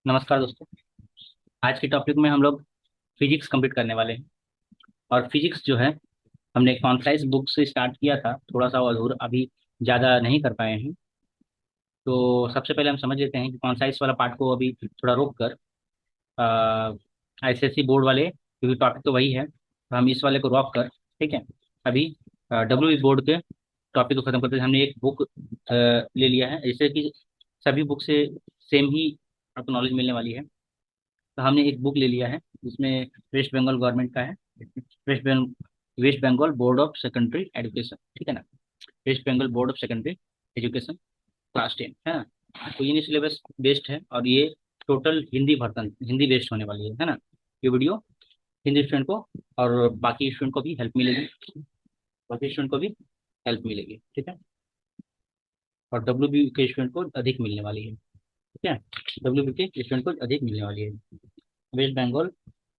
नमस्कार दोस्तों। आज के टॉपिक में हम लोग फिजिक्स कंप्लीट करने वाले हैं। और फिजिक्स जो है हमने कॉन्साइज बुक से स्टार्ट किया था, थोड़ा सा अधूरा अभी, ज़्यादा नहीं कर पाए हैं। तो सबसे पहले हम समझ लेते हैं कि कॉन्साइज वाला पार्ट को अभी थोड़ा रोक कर आईसीएसई बोर्ड वाले, क्योंकि टॉपिक तो वही है, तो हम इस वाले को रोक कर, ठीक है, अभी डब्ल्यू बोर्ड के टॉपिक को खत्म करते हैं। हमने एक बुक ले लिया है, जैसे कि सभी बुक से सेम ही आपको नॉलेज मिलने वाली है। तो हमने एक बुक ले लिया है जिसमें वेस्ट बंगाल गवर्नमेंट का है, West Bengal board of secondary education, ठीक है ना। West Bengal board of secondary education class 10 है ना। तो ये सिलेबस बेस्ड है और ये total Hindi version Hindi based होने वाली है ना। ये वीडियो हिंदी स्टूडेंट को और बाकी स्टूडेंट को भी हेल्प मिलेगी, बाकी स्टूडेंट को भी हेल्प मिलेगी, ठीक है। और डब्ल्यू बी के स्टूडेंट को अधिक मिलने वाली है, ठीक है। डब्ल्यू बी के स्टूडेंट को अधिक मिलने वाली है। West Bengal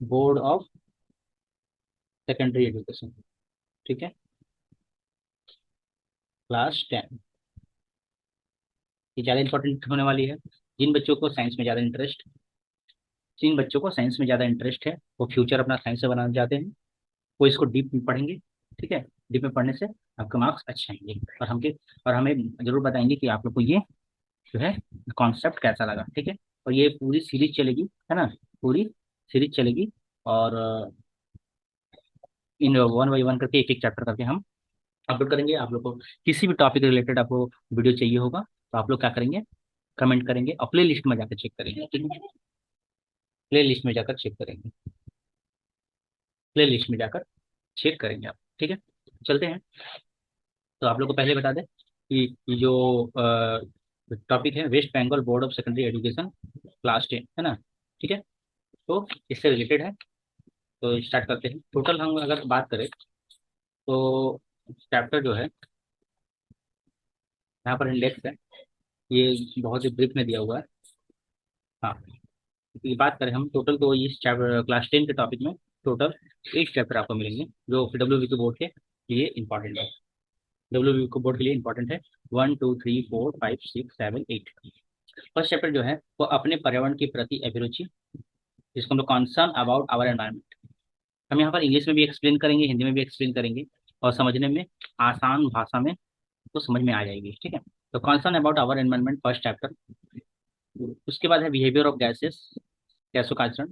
board of secondary education, ठीक है, क्लास 10। ये ज़्यादा इंपॉर्टेंट होने वाली है। जिन बच्चों को साइंस में ज़्यादा इंटरेस्ट जिन बच्चों को साइंस में ज़्यादा इंटरेस्ट है, वो फ्यूचर अपना साइंस से बनाना चाहते हैं, वो इसको डीप में पढ़ेंगे, ठीक है। डीप में पढ़ने से आपके मार्क्स अच्छे आएंगे और हमें जरूर बताएंगे कि आप लोग को ये जो है कॉन्सेप्ट कैसा लगा, ठीक है। और ये पूरी सीरीज चलेगी, है ना, पूरी सीरीज चलेगी। और इन वन बाई वन करके एक एक चैप्टर करके हम अपलोड करेंगे। आप लोग को किसी भी टॉपिक रिलेटेड आपको वीडियो चाहिए होगा तो आप लोग क्या करेंगे, कमेंट करेंगे और प्ले लिस्ट में जाकर चेक करेंगे, ठीक है। प्ले लिस्ट में जाकर चेक करेंगे, प्ले लिस्ट में जाकर चेक करेंगे आप, ठीक है। चलते हैं। तो आप लोग को पहले बता दें कि ये जो टॉपिक है West Bengal board of secondary education class 10, है ना, ठीक है। तो इससे रिलेटेड है। तो स्टार्ट करते हैं। टोटल हम अगर बात करें तो चैप्टर जो है यहाँ पर इंडेक्स है, ये बहुत ही ब्रीफ में दिया हुआ है। हाँ, ये बात करें हम टोटल तो इस चैप्टर क्लास 10 के टॉपिक में टोटल 8 चैप्टर आपको मिलेंगे जो डब्ल्यू के बोर्ड के लिए इंपॉर्टेंट है। डब्ल्यू के बोर्ड के लिए इंपॉर्टेंट है। 1 2 3 4 5 6 7 8। फर्स्ट चैप्टर जो है वो अपने पर्यावरण के प्रति अभिरुचि, जिसको हम लोग कंसर्न अबाउट आवर एनवायरनमेंट। हम यहाँ पर इंग्लिश में भी एक्सप्लेन करेंगे, हिंदी में भी एक्सप्लेन करेंगे, और समझने में आसान भाषा में तो समझ में आ जाएगी, ठीक है। तो concern about our environment first chapter. उसके बाद है बिहेवियर ऑफ गैसेस, गैसों का आचरण,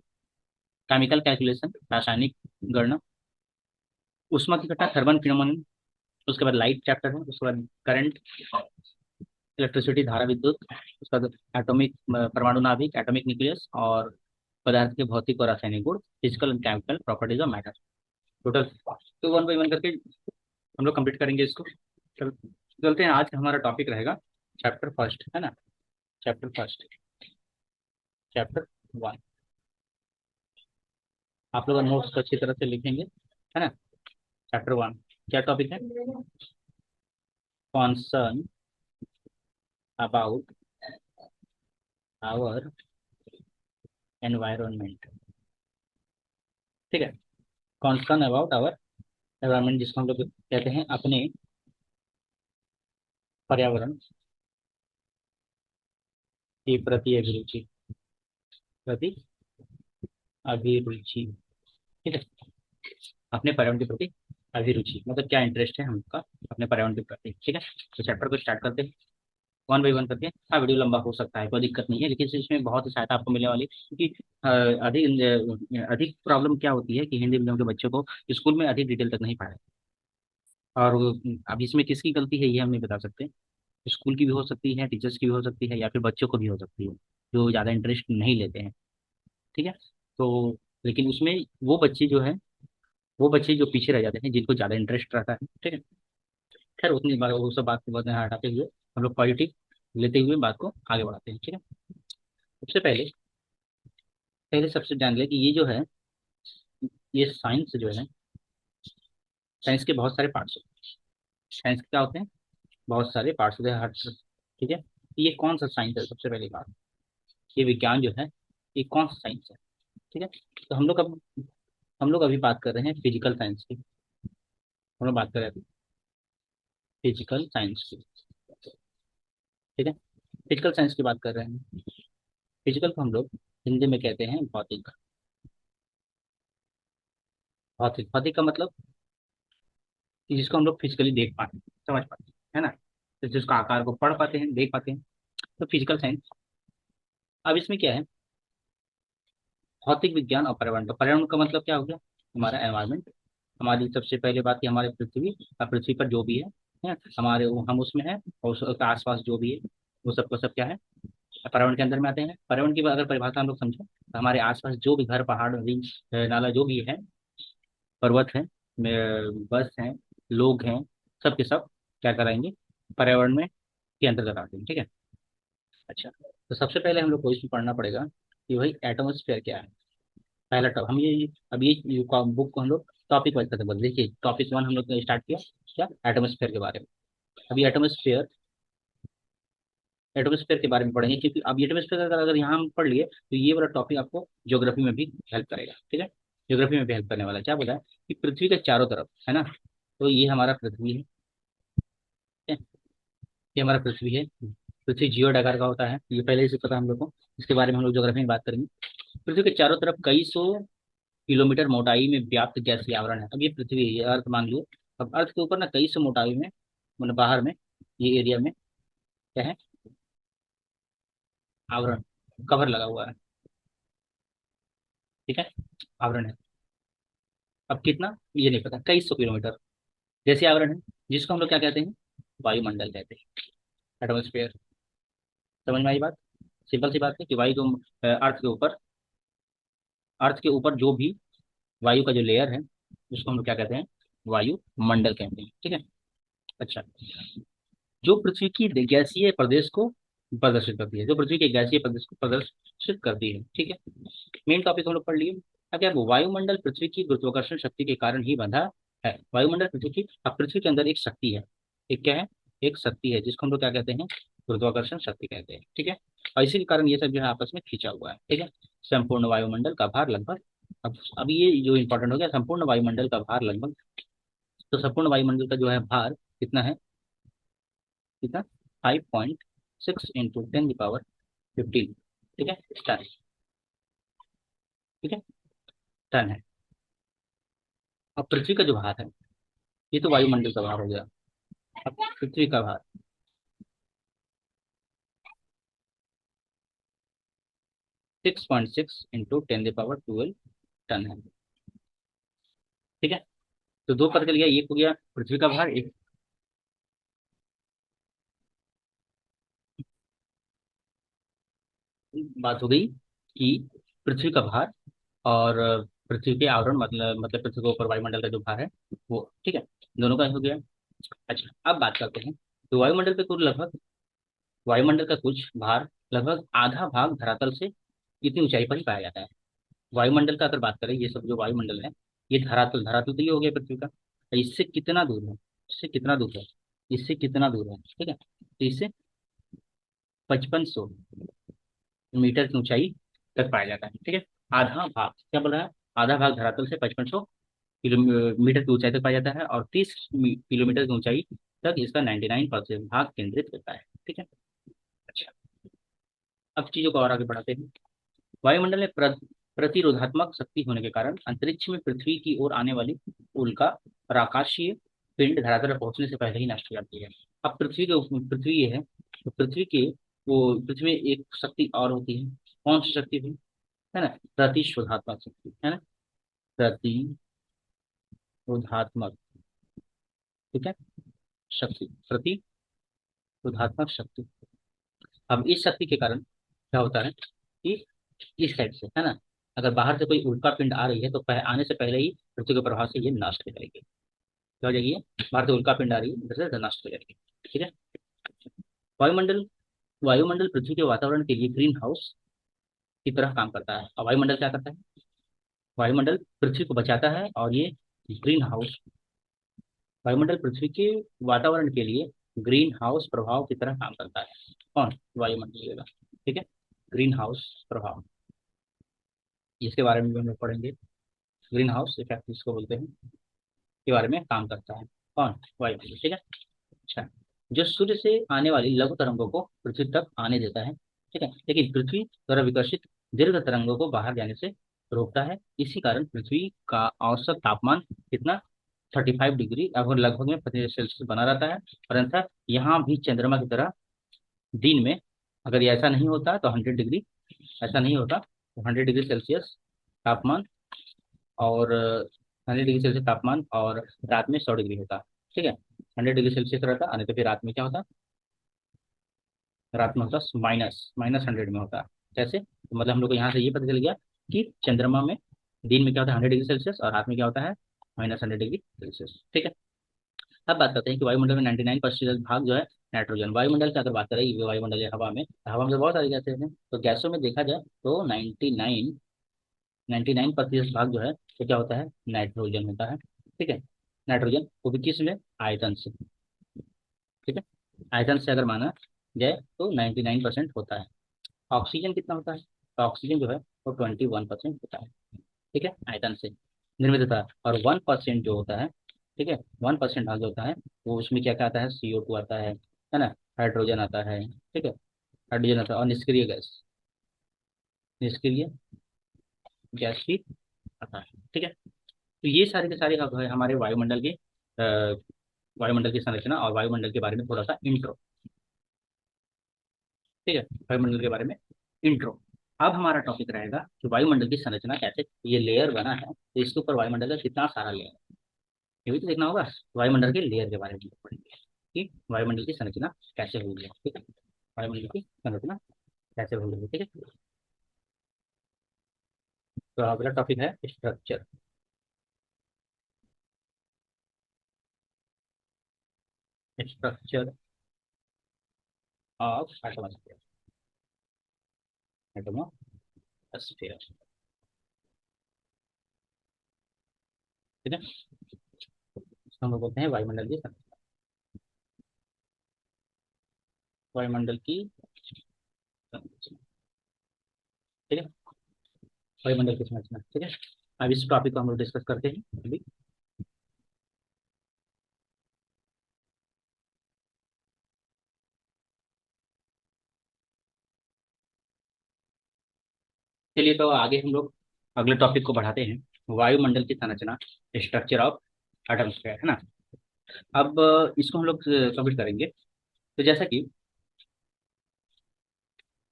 केमिकल कैलकुलेशन, रासायनिक गणना, ऊष्मा की घटना, थर्मल फिनोमेनन। उसके बाद लाइट चैप्टर है। उसके बाद करंट, इलेक्ट्रिसिटी, धारा विद्युत। उसके बाद एटॉमिक, परमाणु नाभिक, एटॉमिक न्यूक्लियस, और पदार्थ के भौतिक और रासायनिक गुण, physical and chemical properties of matter. Total तो वन बाई वन करके हम लोग कंप्लीट करेंगे इसको। चल चलते हैं। आज का हमारा टॉपिक रहेगा चैप्टर फर्स्ट, है ना। Chapter first, chapter 1। आप लोग नोट्स को अच्छी तरह से लिखेंगे, है ना। चैप्टर 1 क्या टॉपिक है? कॉन्सर्न अबाउट आवर एनवायरनमेंट, ठीक है। कॉन्सर्न अबाउट आवर एनवायरनमेंट, जिसको हम लोग कहते हैं अपने पर्यावरण के प्रति अभिरुचि, प्रति अभिरुचि, ठीक है। अपने पर्यावरण के प्रति अभिरुचि मतलब क्या इंटरेस्ट है हमका अपने पर्यावरण के प्रति, ठीक है। तो चैप्टर को स्टार्ट करते हैं वन बाई वन करके। हाँ, वीडियो लंबा हो सकता है, कोई दिक्कत नहीं है, लेकिन इसमें बहुत ही सहायता आपको मिलने वाली है, क्योंकि अधिक अधिक प्रॉब्लम क्या होती है कि हिंदी मीडियम के बच्चों को स्कूल में अधिक डिटेल तक नहीं पढ़ाया। और अब इसमें किसकी गलती है ये हम नहीं बता सकते। स्कूल की भी हो सकती है, टीचर्स की भी हो सकती है, या फिर बच्चों को भी हो सकती है जो ज़्यादा इंटरेस्ट नहीं लेते हैं, ठीक है। तो लेकिन उसमें वो बच्चे जो है, वो बच्चे जो पीछे रह जाते हैं जिनको ज़्यादा इंटरेस्ट रहता है, ठीक है। खैर उतनी बात, वो सब बात को बाद में हटाते हुए हम लोग पॉजिटिव लेते हुए बात को आगे बढ़ाते हैं, ठीक है। सबसे पहले पहले सबसे जान ले कि ये जो है, ये साइंस जो है, साइंस के बहुत सारे पार्ट्स होते हैं। साइंस के क्या होते हैं? बहुत सारे पार्ट्स होते हैं हर, ठीक है। तो ये कौन सा साइंस है? सबसे पहली बात, ये विज्ञान जो है ये कौन सा साइंस है, ठीक है। तो हम लोग अभी बात कर रहे हैं फिजिकल साइंस की। हम लोग बात कर रहे हैं फिजिकल साइंस की, ठीक है। फिजिकल साइंस की बात कर रहे हैं। फिजिकल को हम लोग हिंदी में कहते हैं भौतिक। भौतिक भौतिक का मतलब कि जिसको हम लोग फिजिकली देख पाते हैं, समझ पाते हैं, है ना, तो जिसका आकार को पढ़ पाते हैं, देख पाते हैं, तो फिजिकल साइंस। अब इसमें क्या है, भौतिक विज्ञान और पर्यावरण। तो पर्यावरण का मतलब क्या हो गया, हमारा एनवायरमेंट। हमारी सबसे पहले बात की हमारे पृथ्वी, और पृथ्वी पर जो भी है हमारे हम उसमें है, और उसके आसपास जो भी है वो सबको सब क्या है, पर्यावरण के अंदर में आते हैं। पर्यावरण की अगर परिभाषा हम लोग समझें तो हमारे आसपास जो भी घर, पहाड़, नदी, नाला जो भी है, पर्वत है, बस हैं, लोग हैं, सब के सब क्या कराएंगे, पर्यावरण में के अंतर्गत आते हैं। ठीक है। अच्छा, तो सबसे पहले हम लोग को इसमें पढ़ना पड़ेगा कि भाई एटमोस्फेयर क्या है। पहला टॉप हम ये, अब ये बुक को हम लोग टॉपिक वाइज करते हैं। देखिए टॉपिक 1 हम लोग ने स्टार्ट किया क्या, एटमोस्फेयर के बारे में। अभी एटमोस्फेयर के बारे में पढ़ेंगे, क्योंकि अब एटमोस्फेयर अगर यहाँ हम पढ़ लिए तो ये वाला टॉपिक आपको ज्योग्राफी में भी हेल्प करेगा। ठीक है, ज्योग्राफी में भी हेल्प करने वाला है। क्या बोला है कि पृथ्वी के चारों तरफ है ना, तो ये हमारा पृथ्वी है, ठीक है? ये हमारा पृथ्वी है। पृथ्वी जियोड आकार का होता है, ये पहले से पता हम लोग को, इसके बारे में हम लोग ज्योग्राफी में बात करेंगे। पृथ्वी के चारों तरफ कई सौ किलोमीटर मोटाई में व्याप्त गैसीय आवरण है। अब ये पृथ्वी है, ये अर्थ मान लो। अब अर्थ के ऊपर ना कई सौ मोटाई में, मतलब बाहर में, ये एरिया में क्या है, आवरण, कवर लगा हुआ है। ठीक है, आवरण है। अब कितना ये नहीं पता, कई सौ किलोमीटर जैसे आवरण है, जिसको हम लोग क्या कहते हैं, वायुमंडल कहते हैं, एटमोस्फेयर। समझ में आई बात। सिंपल सी बात है कि वायु जो अर्थ के ऊपर जो भी वायु का जो लेयर है, उसको हम लोग क्या कहते हैं, वायुमंडल कहते हैं। ठीक है। अच्छा, जो पृथ्वी की गैसीय प्रदेश को प्रदर्शित करती है, जो पृथ्वी के गैसीय प्रदेश को प्रदर्शित करती है। ठीक है, मेन टॉपिक हम लोग पढ़ लिए। अब क्या, वायुमंडल पृथ्वी की गुरुत्वाकर्षण शक्ति के कारण ही बंधा है। वायुमंडल पृथ्वी की, अब पृथ्वी के अंदर एक शक्ति है, एक क्या है, एक शक्ति है, जिसको हम लोग क्या कहते हैं, गुरुत्वाकर्षण शक्ति कहते हैं। ठीक है, और इसी के कारण ये सब जो है आपस में खींचा हुआ है। ठीक है, संपूर्ण वायुमंडल का भार लगभग, अब ये जो इंपॉर्टेंट हो गया, संपूर्ण वायुमंडल का भार लगभग, तो संपूर्ण वायुमंडल का जो है भार कितना है, कितना, 5.6 × 10⁻15। ठीक है, टन। ठीक है, टन है। अब पृथ्वी का जो भार है, ये तो वायुमंडल का भार हो गया। अब पृथ्वी का भार 6.6 × 10⁻12 टन है। ठीक है, तो दो पता चल गया, एक हो गया पृथ्वी का भार, एक बात हो गई कि पृथ्वी का भार और पृथ्वी के आवरण, मतलब पृथ्वी के ऊपर वायुमंडल का जो भार है वो। ठीक है, दोनों का हो गया। अच्छा, अब बात करते हैं, तो वायुमंडल पे कुल लगभग, वायुमंडल का कुछ भार, लगभग आधा भाग धरातल से इतनी ऊंचाई पर ही पाया जाता है। वायुमंडल का अगर बात करें, ये सब जो वायुमंडल है, ये धरातल, धरातल तो ये हो गया पृथ्वी का, तो इससे कितना दूर है, इससे कितना दूर है, इससे कितना दूर है, ठीक है, तो इससे 5500 मीटर की ऊंचाई तक पाया जाता है। ठीक है, आधा भाग क्या बोल रहा है, आधा भाग धरातल से 5500 किलोमीटर की ऊंचाई तक पाया जाता है, और 30 किलोमीटर की ऊंचाई तक इसका 99% भाग केंद्रित होता है। ठीक है। अच्छा, अब चीजों को और आगे बढ़ाते हैं। वायुमंडल में प्रतिरोधात्मक शक्ति होने के कारण अंतरिक्ष में पृथ्वी की ओर आने वाली उल्का और आकाशीय पिंड धरातल पर पहुंचने से पहले ही नष्ट हो जाती है। अब पृथ्वी ये है, तो पृथ्वी में एक शक्ति और होती है, कौन सी शक्ति थी, है ना, प्रतिशोधात्मक शक्ति, है ना, प्रतिरोधात्मक, ठीक है, शक्ति, प्रतिरोधात्मक शक्ति। अब इस शक्ति के कारण क्या होता है कि इस साइड से, है ना, अगर बाहर से कोई उल्का पिंड आ रही है तो आने से पहले ही पृथ्वी के प्रभाव से ये नष्ट हो जाएगी। क्या हो जाएगी ये, बाहर से उल्का पिंड आ रही है, इधर से नष्ट हो जाएगी। ठीक है। वायुमंडल, वायुमंडल पृथ्वी के वातावरण के लिए ग्रीन हाउस की तरह काम करता है। और वायुमंडल क्या करता है, वायुमंडल पृथ्वी को बचाता है, और ये ग्रीन हाउस, वायुमंडल पृथ्वी के वातावरण के लिए ग्रीन हाउस प्रभाव की तरह काम करता है। कौन, वायुमंडल का। ठीक है, ग्रीन हाउस प्रभाव, इसके बारे में भी हम लोग पढ़ेंगे, ग्रीन हाउस इफेक्ट जिसको बोलते हैं, के बारे में काम करता है। कौन, वायुमंडल। ठीक है। अच्छा, जो सूर्य से आने वाली लघु तरंगों को पृथ्वी तक आने देता है। ठीक है, लेकिन पृथ्वी द्वारा विकसित दीर्घ तरंगों को बाहर जाने से रोकता है। इसी कारण पृथ्वी का औसत तापमान कितना 35 डिग्री अब लगभग में 25 सेल्सियस बना रहता है। परंतु यहाँ भी चंद्रमा की तरह दिन में अगर ये ऐसा नहीं होता तो 100 डिग्री, ऐसा नहीं होता तो 100 डिग्री सेल्सियस तापमान और 100 डिग्री सेल्सियस तापमान और रात में 100 डिग्री होता। ठीक है, 100 डिग्री सेल्सियस रहता और नहीं तो फिर रात में क्या होता, रात में होता माइनस माइनस 100 में होता। कैसे, तो मतलब हम लोग को यहाँ से ये पता चल गया कि चंद्रमा में दिन में क्या होता है 100 डिग्री सेल्सियस और रात में क्या होता है -100 डिग्री सेल्सियस। ठीक है, अब बात करते हैं कि वायुमंडल में 99% भाग जो है नाइट्रोजन। वायुमंडल की अगर बात करें, ये वायुमंडल है हवा में, तो हवा में तो बहुत सारी गैसें हैं, तो गैसों में देखा जाए तो 99% भाग जो है तो क्या होता है, नाइट्रोजन होता है। ठीक है, नाइट्रोजन वो भी किस में, आयतन से। ठीक है, आयतन से अगर माना जाए तो 99% होता है। ऑक्सीजन कितना होता है, तो ऑक्सीजन जो है वो 21% होता है। ठीक है, आयतन से निर्मित होता है। और 1% जो होता है, ठीक है, 1% भाग जो होता है वो उसमें क्या क्या आता है, CO2 आता है ना, हाइड्रोजन आता है। ठीक है, हाइड्रोजन आता है और निष्क्रिय गैस, निष्क्रिय गैस भी आता है। ठीक है, तो ये सारे के सारे अब है हमारे वायुमंडल के वायुमंडल की संरचना और वायुमंडल के बारे में थोड़ा सा इंट्रो। ठीक है, वायुमंडल के बारे में इंट्रो। अब हमारा टॉपिक रहेगा कि वायुमंडल की संरचना कैसे, ये लेयर बना है तो इसके ऊपर वायुमंडल का कितना सारा लेयर है, ये भी तो देखना होगा। वायुमंडल के लेयर के बारे में पढ़ेंगे कि वायुमंडल की संरचना कैसे हुई है। ठीक है, वायुमंडल की संरचना कैसे हुई है। ठीक है, तो अगला टॉपिक है structure. Structure of atmosphere, atmosphere. ठीक है, इसको हम लोग बोलते हैं वायुमंडल की संरचना, वायुमंडल की संरचना। ठीक है, वायुमंडल की संरचना। ठीक है, अब इस टॉपिक को हम लोग डिस्कस करते हैं अभी। चलिए तो आगे हम लोग अगले टॉपिक को बढ़ाते हैं, वायुमंडल की संरचना, स्ट्रक्चर ऑफ एटमॉस्फेयर, है ना। अब इसको हम लोग कंप्लीट करेंगे। तो जैसा कि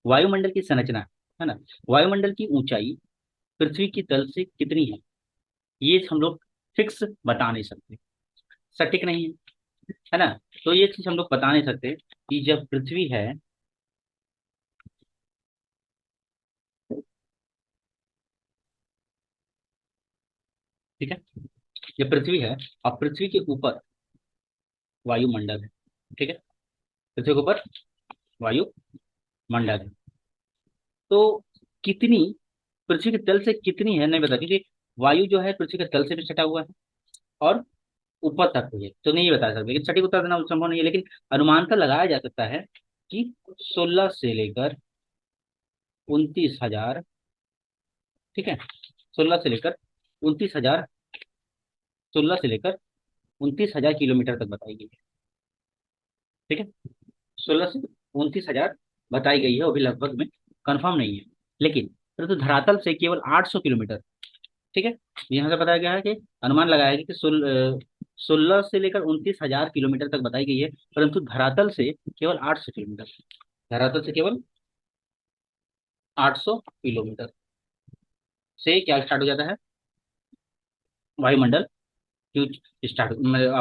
वायुमंडल की संरचना, है ना, वायुमंडल की ऊंचाई पृथ्वी की तल से कितनी है, ये हम लोग फिक्स बता नहीं सकते, सटीक नहीं है ना। तो ये चीज हम लोग बता नहीं सकते कि जब पृथ्वी है, ठीक है, जब पृथ्वी है और पृथ्वी के ऊपर वायुमंडल है। ठीक है, पृथ्वी के ऊपर वायुमंडल है, तो कितनी पृथ्वी के तल से कितनी है नहीं बता, क्योंकि वायु जो है पृथ्वी के तल से भी सटा हुआ है और ऊपर तक हुई है, तो नहीं बता सकते, लेकिन सटीक उत्तर देना संभव नहीं है, लेकिन अनुमान का लगाया जा सकता है कि 16 से लेकर 29,000। ठीक है, 16 से लेकर 29,000, 16 से लेकर 29,000 किलोमीटर तक बताई गई है। ठीक है, 16 से 29,000 बताई गई है, वो भी लगभग में, कंफर्म नहीं है, लेकिन परंतु धरातल से केवल 800 किलोमीटर। ठीक है, यहाँ से बताया गया है कि अनुमान लगाया है कि 16 से लेकर 29,000 किलोमीटर तक बताई गई है, परंतु धरातल से केवल 800 किलोमीटर, धरातल से केवल 800 किलोमीटर से क्या स्टार्ट हो जाता है, वायुमंडल की स्टार्ट,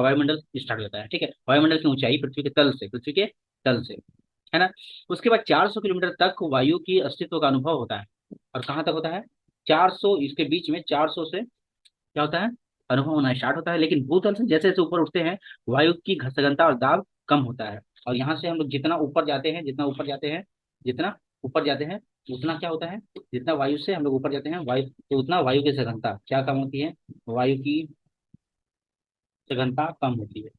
वायुमंडल स्टार्ट हो जाता है। ठीक है, वायुमंडल की ऊंचाई पृथ्वी के तल से, पृथ्वी के तल से, है ना। उसके बाद 400 किलोमीटर तक वायु की अस्तित्व का अनुभव होता है। और कहाँ तक होता है, 400, इसके बीच में 400 से क्या होता है, अनुभव होना स्टार्ट होता है। लेकिन भूतल से जैसे जैसे ऊपर उठते हैं वायु की घनता और दाब कम होता है। और यहाँ से हम लोग जितना ऊपर जाते हैं, जितना ऊपर जाते हैं, जितना ऊपर जाते हैं उतना क्या होता है, जितना वायु से हम लोग ऊपर जाते हैं वायु, तो उतना वायु की सघनता क्या कम होती है, वायु की सघनता कम होती है।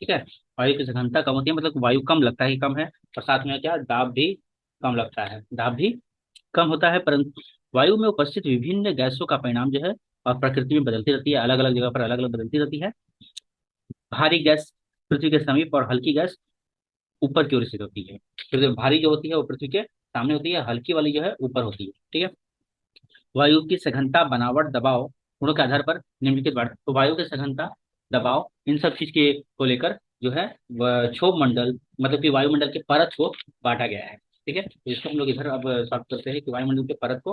ठीक है, वायु की सघनता कम होती है, मतलब वायु कम लगता है कि कम है, और साथ में क्या, दाब भी कम लगता है, दाब भी कम होता है। परंतु वायु में उपस्थित विभिन्न गैसों का परिणाम जो है और प्रकृति में बदलती रहती है, अलग अलग जगह पर अलग अलग बदलती रहती है। भारी गैस पृथ्वी के समीप और हल्की गैस ऊपर की ओर स्थित होती है। फिर भारी जो होती है वो पृथ्वी के सामने होती है, हल्की वाली जो है ऊपर होती है। ठीक है। वायु की सघनता, बनावट, दबाव गुणों के आधार पर निम्नलिखित बांट। तो वायु की सघनता, दबाव, इन सब चीज के को लेकर जो है वह क्षोभ मंडल, मतलब कि वायुमंडल के परत को बांटा गया है। ठीक है। तो इसको हम लोग इधर अब साफ करते हैं कि वायुमंडल के परत को